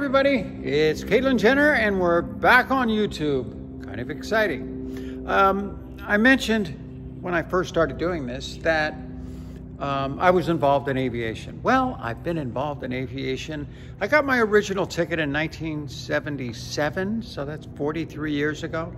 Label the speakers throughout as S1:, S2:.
S1: everybody, it's Caitlyn Jenner and we're back on YouTube. Kind of exciting. I mentioned when I first started doing this that I was involved in aviation. Well, I've been involved in aviation. I got my original ticket in 1977, so that's 43 years ago.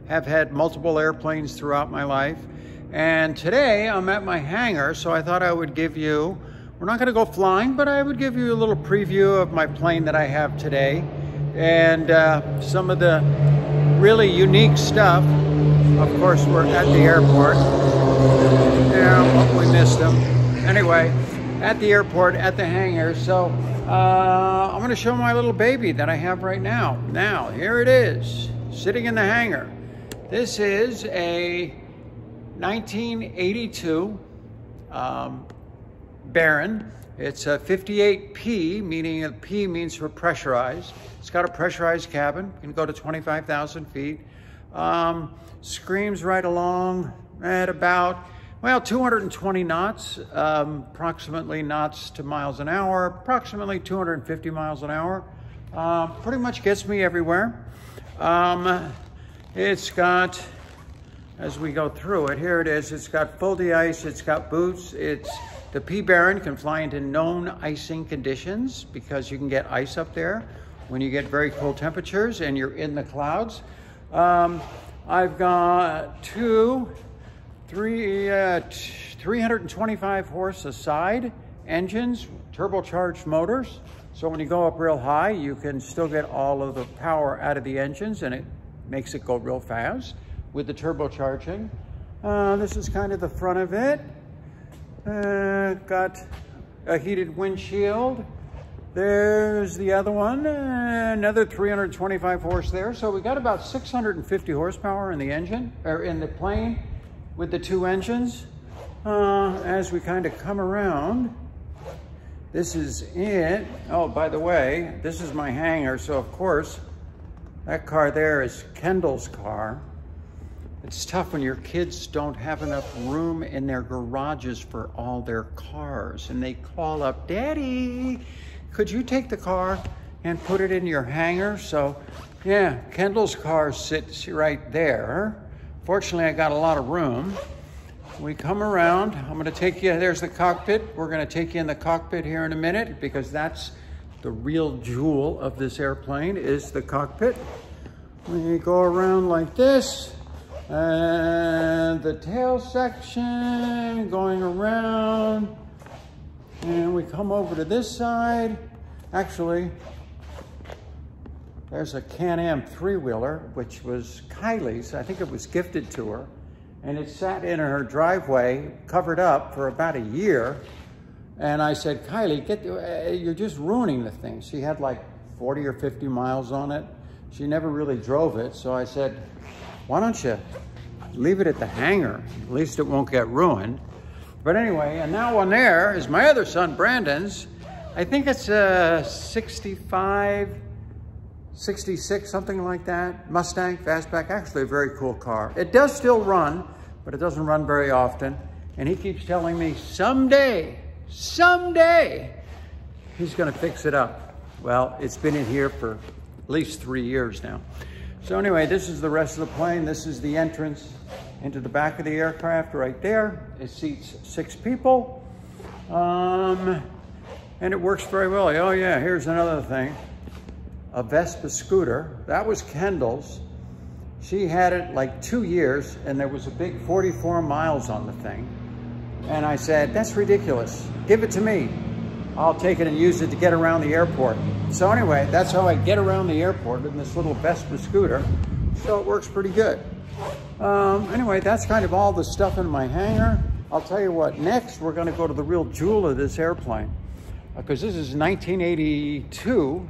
S1: Have had multiple airplanes throughout my life. And today I'm at my hangar, so I thought I would give you, we're not going to go flying, but I would give you a little preview of my plane that I have today and some of the really unique stuff. Of course, we're at the airport. Yeah, we missed them. Anyway, at the airport, at the hangar. So I'm going to show my little baby that I have right now. Now, here it is, sitting in the hangar. This is a 1982 Baron. It's a 58P, meaning a P means for pressurized. It's got a pressurized cabin, can go to 25,000 feet. Screams right along at about, well, 220 knots, approximately knots to miles an hour, approximately 250 miles an hour. Pretty much gets me everywhere. It's got, as we go through it, here it is, it's got full de-ice, it's got boots, the P Baron can fly into known icing conditions because you can get ice up there when you get very cold temperatures and you're in the clouds. I've got 325 horse aside engines, turbocharged motors. So when you go up real high, you can still get all of the power out of the engines and it makes it go real fast with the turbocharging. This is kind of the front of it. Got a heated windshield. There's the other one, another 325 horse there. So we got about 650 horsepower in the engine, or in the plane with the two engines. As we kind of come around, this is it. Oh, by the way, this is my hangar. So of course, that car there is Kendall's car. It's tough when your kids don't have enough room in their garages for all their cars and they call up, "Daddy, could you take the car and put it in your hangar?" So yeah, Kendall's car sits right there. Fortunately, I got a lot of room. We come around, I'm gonna take you, there's the cockpit. We're gonna take you in the cockpit here in a minute because that's the real jewel of this airplane is the cockpit. We go around like this. And the tail section going around, and we come over to this side. Actually, there's a Can-Am three-wheeler, which was Kylie's. I think it was gifted to her, and it sat in her driveway, covered up for about a year. And I said, "Kylie, you're just ruining the thing." She had like 40 or 50 miles on it. She never really drove it, so I said, "Why don't you leave it at the hangar? At least it won't get ruined." But anyway, and now on there is my other son, Brandon's. I think it's a 65, 66, something like that. Mustang Fastback, actually a very cool car. It does still run, but it doesn't run very often. And he keeps telling me someday, he's gonna fix it up. Well, it's been in here for at least 3 years now. So anyway, this is the rest of the plane. This is the entrance into the back of the aircraft right there. It seats 6 people. And it works very well. Oh yeah, here's another thing. A Vespa scooter. That was Kendall's. She had it like 2 years and there was a big 44 miles on the thing. And I said, "That's ridiculous. Give it to me. I'll take it and use it to get around the airport." So anyway, that's how I get around the airport in this little Vespa scooter. So it works pretty good. Anyway, that's kind of all the stuff in my hangar. I'll tell you what, next we're gonna go to the real jewel of this airplane. Because this is 1982.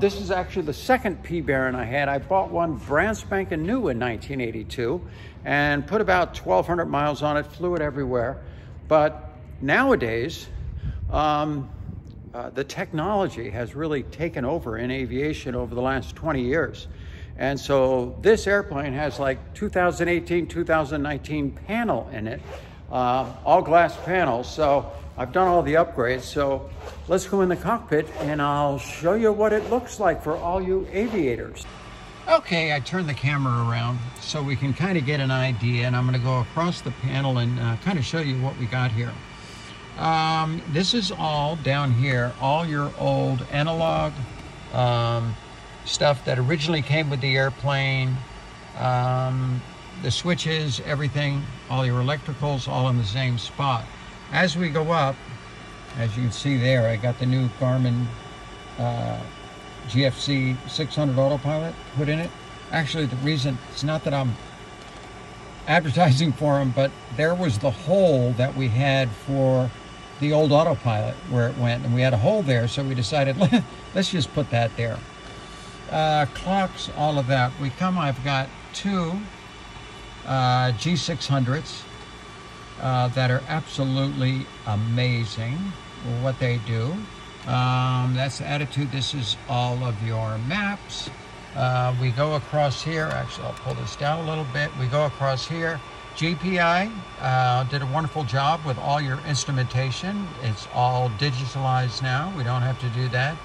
S1: This is actually the second P Baron I had. I bought one brand spanking new in 1982 and put about 1,200 miles on it, flew it everywhere. But nowadays, the technology has really taken over in aviation over the last 20 years. And so this airplane has like 2018, 2019 panel in it, all glass panels. So I've done all the upgrades, so let's go in the cockpit and I'll show you what it looks like for all you aviators. Okay, I turned the camera around so we can kind of get an idea, and I'm going to go across the panel and kind of show you what we got here. This is all down here, all your old analog stuff that originally came with the airplane, the switches, everything, all your electricals, all in the same spot. As we go up, as you can see there, I got the new Garmin GFC 600 autopilot put in it. Actually, the reason, it's not that I'm advertising for them, but there was the hole that we had for the old autopilot where it went, and we had a hole there, so we decided let's just put that there. Clocks, all of that. I've got two G600s that are absolutely amazing what they do. That's the attitude. This is all of your maps. We go across here. Actually, I'll pull this down a little bit. We go across here. GPI did a wonderful job with all your instrumentation. It's all digitalized now. We don't have to do that.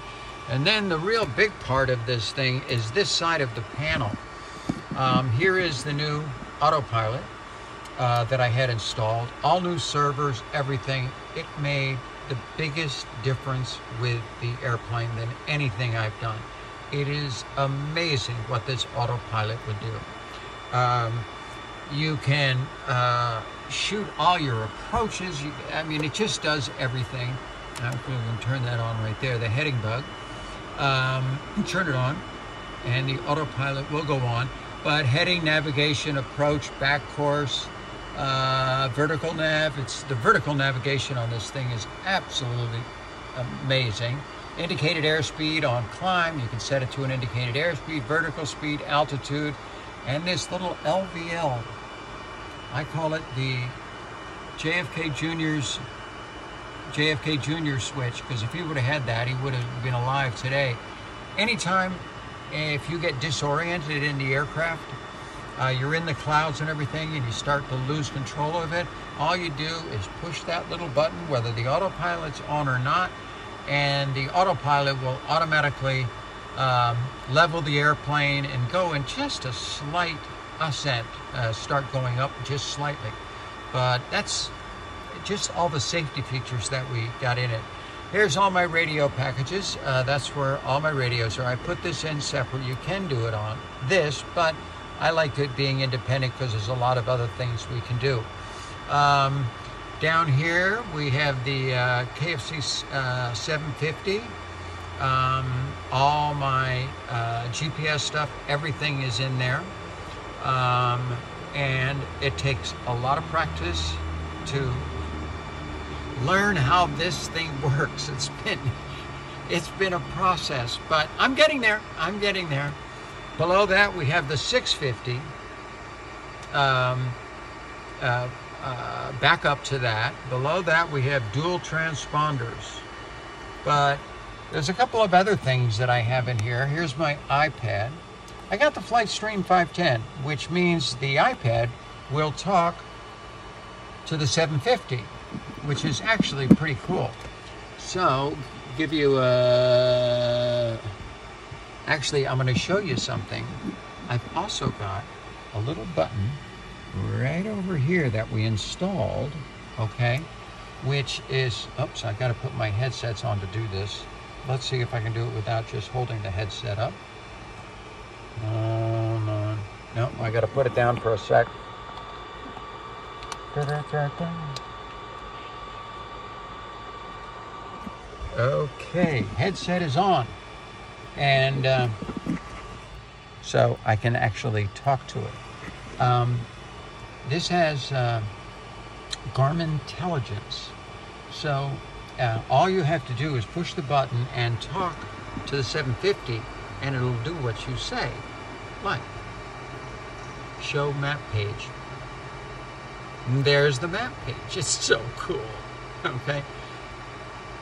S1: And then the real big part of this thing is this side of the panel. Here is the new autopilot that I had installed. All new servers, everything. It made the biggest difference with the airplane than anything I've done. It is amazing what this autopilot would do. You can shoot all your approaches. I mean, it just does everything. I'm going to turn that on right there, the heading bug. Turn it on, and the autopilot will go on. But heading, navigation, approach, back course, vertical nav. The vertical navigation on this thing is absolutely amazing. Indicated airspeed on climb, you can set it to an indicated airspeed, vertical speed, altitude, and this little LVL. I call it the JFK Jr. switch, because if he would have had that, he would have been alive today. Anytime, if you get disoriented in the aircraft, you're in the clouds and everything, and you start to lose control of it, all you do is push that little button, whether the autopilot's on or not, and the autopilot will automatically level the airplane and go in just a slight ascent, start going up just slightly. But that's just all the safety features that we got in it. Here's all my radio packages. That's where all my radios are. I put this in separate. You can do it on this, but I like it being independent because there's a lot of other things we can do. Down here we have the KFC 750. All my GPS stuff, everything is in there. And it takes a lot of practice to learn how this thing works. It's been a process, but I'm getting there. I'm getting there. Below that we have the 650. Back up to that. Below that we have dual transponders. But there's a couple of other things that I have in here. Here's my iPad. I got the Flightstream 510, which means the iPad will talk to the 750, which is actually pretty cool. So, give you a... Actually, I'm going to show you something. I've also got a little button right over here that we installed, okay, which is... Oops, I've got to put my headsets on to do this. Let's see if I can do it without just holding the headset up. No, I got to put it down for a sec. Okay, headset is on, and so I can actually talk to it. This has Garmin intelligence, so all you have to do is push the button and talk to the 750, and it'll do what you say. Like, show map page. And there's the map page. It's so cool. Okay.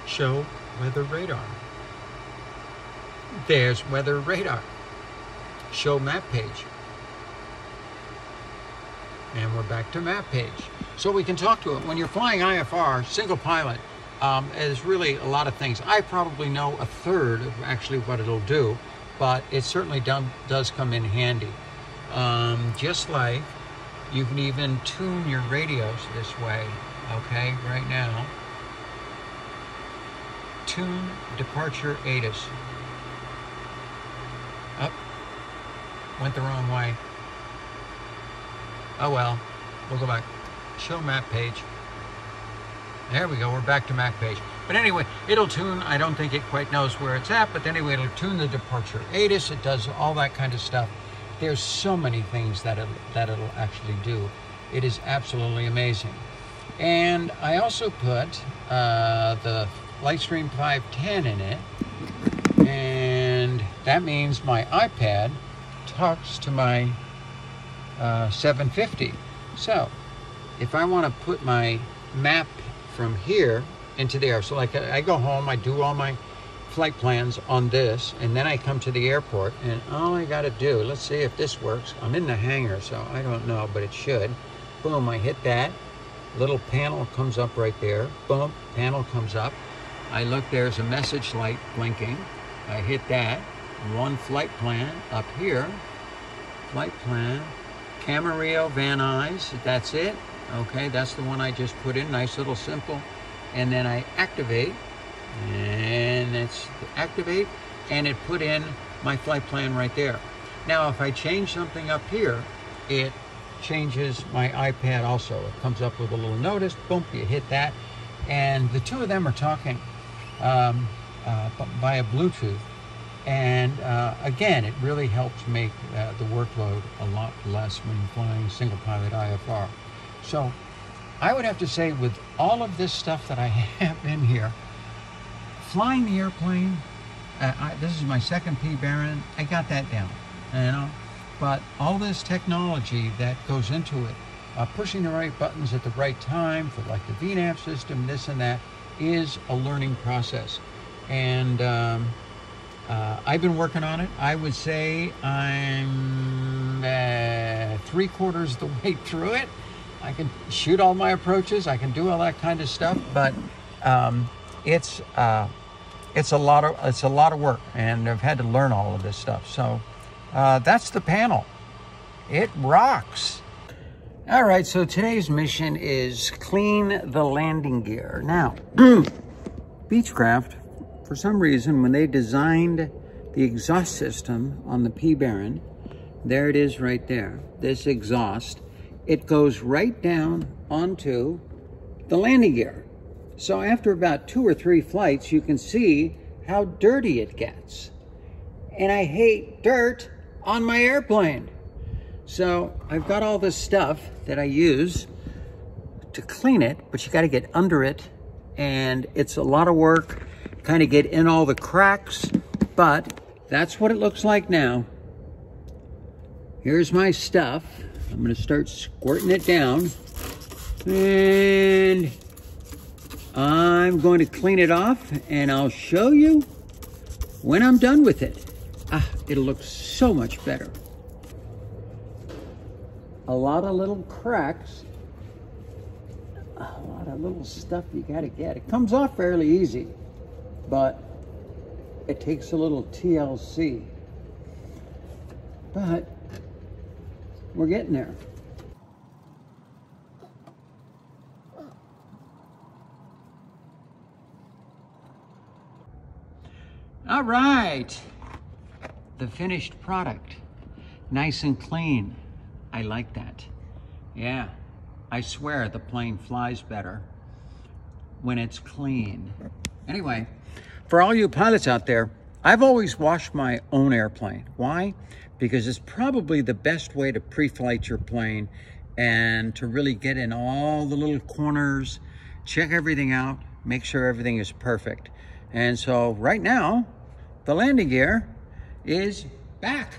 S1: Show weather radar. There's weather radar. Show map page. And we're back to map page. So we can talk to it. When you're flying IFR, single pilot, is really a lot of things. I probably know a third of actually what it'll do, but it certainly does come in handy. Just like you can even tune your radios this way, okay, right now. Tune departure ATIS. Up. Went the wrong way. Oh well, we'll go back. Show map page. There we go, we're back to map page. But anyway, it'll tune, I don't think it quite knows where it's at, but anyway, it'll tune the departure ATIS, it does all that kind of stuff. There's so many things that it'll actually do. It is absolutely amazing. And I also put the Lightstream 510 in it, and that means my iPad talks to my 750. So if I want to put my map from here into the air, so like I go home, I do all my flight plans on this, and then I come to the airport, and all I got to do, let's see if this works. I'm in the hangar, so I don't know, but it should. Boom, I hit that. Little panel comes up right there. Boom, panel comes up. I look, there's a message light blinking. I hit that. One flight plan up here. Flight plan. Camarillo, Van Nuys, that's it. Okay, that's the one I just put in. Nice little simple. And then I activate. And it's activate. And it put in my flight plan right there. Now, if I change something up here, it changes my iPad also. It comes up with a little notice. Boom, you hit that. And the two of them are talking via Bluetooth. And again, it really helps make the workload a lot less when you're flying single pilot IFR. So I would have to say, with all of this stuff that I have in here, flying the airplane, this is my second P Baron, I got that down, you know. But all this technology that goes into it, pushing the right buttons at the right time for like the VNAV system, this and that, is a learning process. And I've been working on it. I would say I'm 3/4 the way through it. I can shoot all my approaches. I can do all that kind of stuff, but it's a lot of work, and I've had to learn all of this stuff. So that's the panel. It rocks. All right, so today's mission is clean the landing gear. Now, Beechcraft, for some reason, when they designed the exhaust system on the P Baron, there it is right there, this exhaust, it goes right down onto the landing gear. So after about 2 or 3 flights, you can see how dirty it gets. And I hate dirt on my airplane. So I've got all this stuff that I use to clean it, but you got to get under it, and it's a lot of work, kind of get in all the cracks, but that's what it looks like now. Here's my stuff. I'm going to start squirting it down, and I'm going to clean it off, and I'll show you when I'm done with it. It'll look so much better. A lot of little cracks, a lot of little stuff you got to get. It comes off fairly easy, but it takes a little TLC. But we're getting there. All right, the finished product, nice and clean. I like that. Yeah, I swear the plane flies better when it's clean. Anyway, for all you pilots out there, I've always washed my own airplane. Why? Because it's probably the best way to pre-flight your plane and to really get in all the little corners, check everything out, make sure everything is perfect. And so right now, the landing gear is back.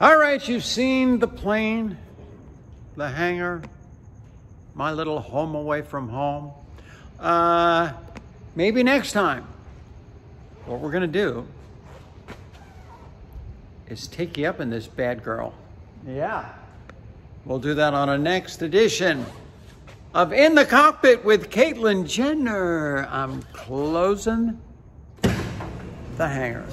S1: All right, you've seen the plane, the hangar, my little home away from home. Maybe next time, what we're gonna do is take you up in this bad girl. Yeah, we'll do that on a next edition of In the Cockpit with Caitlyn Jenner. I'm closing the hangar.